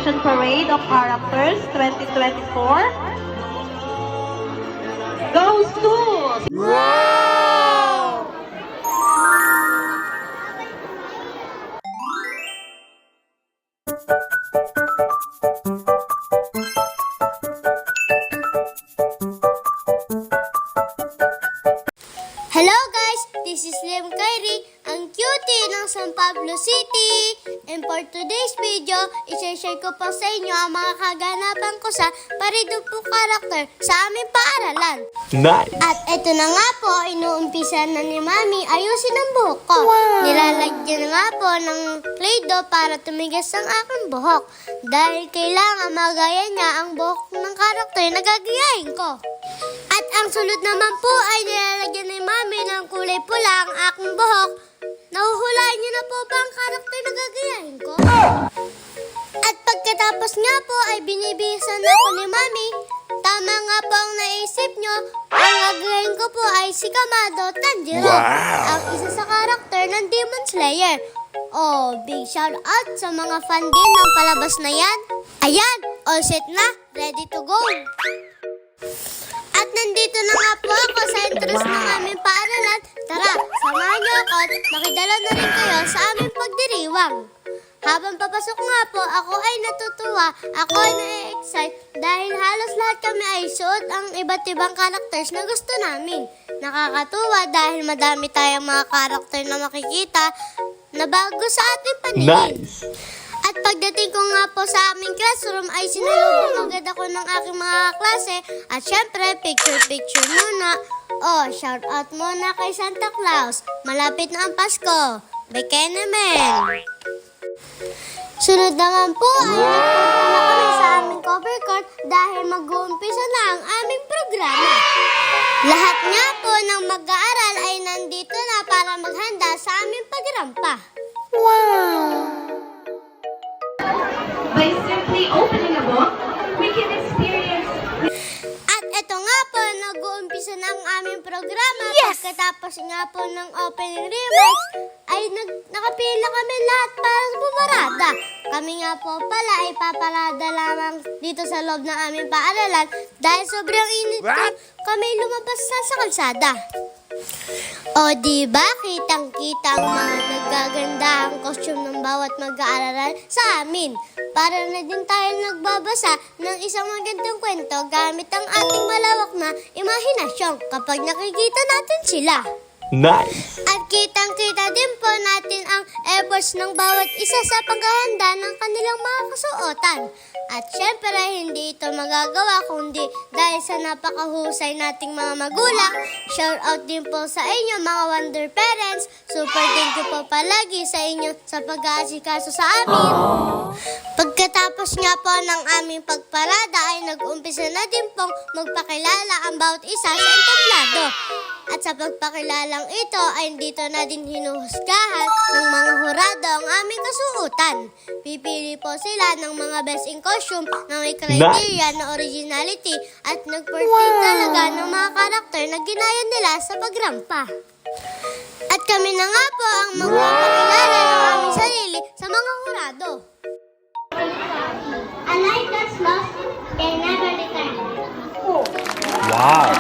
Graduation Parade of Characters 2024 goes to... Hello guys, this is Liam Kyrie, ang cutie ng San Pablo City. And for today's video, i-share ko po sa inyo ang mga kaganapan ko sa Parade of Character sa aming paaralan. Nice! At eto na nga po, inuumpisa na ni Mami ayusin ang buhok ko. Nilalagyan na nga po ng Play-Doh para tumigas ang aking buhok. Dahil kailangan magaya niya ang buhok ng karakter na gagayahin ko. At ang sunod naman po ay nilalagyan ni Mami ng kulay pula ang aking buhok. Nahuhulaan niyo na po ba ang karakter na gagayahin ko? At pagkatapos nga po ay binibihisan na ako ni Mami. Tama nga po ang naisip nyo, ang gagayahin ko po ay si Kamado Tanjiro. Wow! Ang isa sa karakter ng Demon Slayer. Oh, big shout out sa mga fan din ng palabas na yan. Ayan, all set na, ready to go. At nandito na nga po ako sa entrance ng aming paaralan. Tara, samahan niyo ako at makidala na rin kayo sa aming pagdiriwang. Habang papasok nga po, ako ay natutuwa, ako ay na-excite dahil halos lahat kami ay suot ang iba't ibang characters na gusto namin. Nakakatuwa dahil madami tayong mga character na makikita na bago sa ating paningin. Nice! At pagdating ko nga po sa aming classroom ay sinalubong agad ako ng aking mga klase at syempre picture-picture muna. Oh, shout out muna kay Santa Claus. Malapit na ang Pasko. Beke naman. Sunod naman po ay nagpunta na kami sa aming cover court dahil mag-uumpisa na ang aming programa. Lahat nga po ng mag-aaral ay nandito na para maghanda sa aming pagrampa. By simply opening a book, we can experience... At eto nga po, nag-uumpisa na ang aming programa. Pagkatapos nga po ng opening remarks, ay nakapila kami lahat para sa pumarada. Kami nga po pala ay paparada lamang dito sa loob ng aming paaralan dahil sobrang init kami lumabas sa kalsada. O diba, kitang-kita ang mga nagagandahang costume ng bawat mag-aaral sa amin. Para na din tayo nagbabasa ng isang magandang kwento gamit ang ating malawak na imahinasyon kapag nakikita natin sila. Nice! At kitang-kita din po natin ang efforts ng bawat isa sa paghahanda ng kanilang mga kasuotan. At syempre, hindi ito magagawa kundi dahil sa napakahusay nating mga magulang. Shout out din po sa inyo mga Wonder Parents. Super thank you po palagi sa inyo sa pag-aasikaso sa amin. Pagkatapos nga po ng aming pagparada ay nag-umpisa na din pong magpakilala ang bawat isa sa entablado. At sa pagpakilalang ito ay dito na din hinuhusgahan ng mga hurado ang aming kasuotan. Pipili po sila ng mga best in costume na may criteria na originality at nag-portray talaga ng mga karakter na ginaya nila sa pagrampa. At kami na nga po ang magpapakilala ng aming sarili sa mga hurado. A life that's lost can never return. Wow!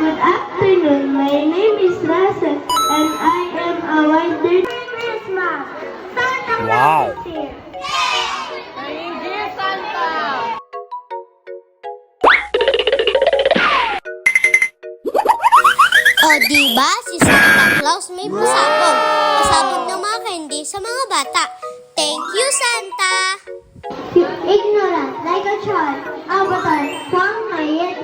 Good afternoon, my name is Russell and I am a Wonder Christmas. Santa Claus Wow. is here. Dear Santa! O diba, si Santa Claus may pasabog. Pasabog ng mga candy sa mga bata. Thank you, Santa! Ignorant like a child, avatar from my yet.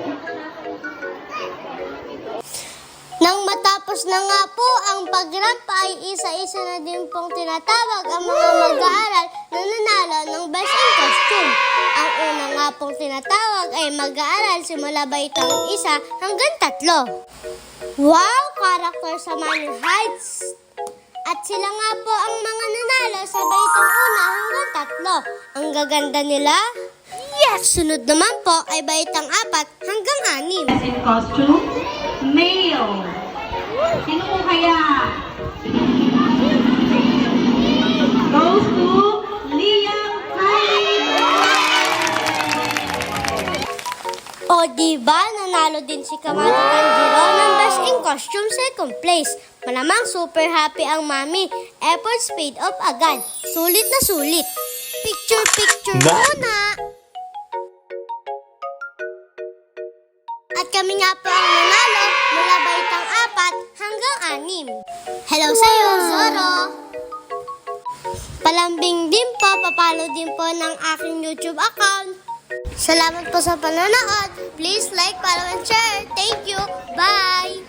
Nang matapos na nga po ang pagrampa ay isa-isa na din pong tinatawag ang mga mag-aaral na nanalo ng Best in Costume. Ang una nga pong tinatawag ay mag-aaral simula baitang 1 hanggang 3. Wow! Karakter sa Money Heights! At sila nga po ang mga nanalo sa baitang 1 hanggang 3. Ang gaganda nila? Yes! Sunod naman po ay baitang 4 hanggang 6. Best in costume, male. Sino po kaya? Goes to Diba, nanalo din si Kamado Tanjiro ng Best in Costume second place. Malamang super happy ang mami. Efforts paid off agad. Sulit na sulit. Picture Nice. muna. At kami nga po ang nanalo mula baitang 4 hanggang 6. Hello sa'yo, Zoro! Palambing din po, papalo din po ng aking YouTube account. Salamat po sa panonood. Please like, follow, and share. Thank you. Bye!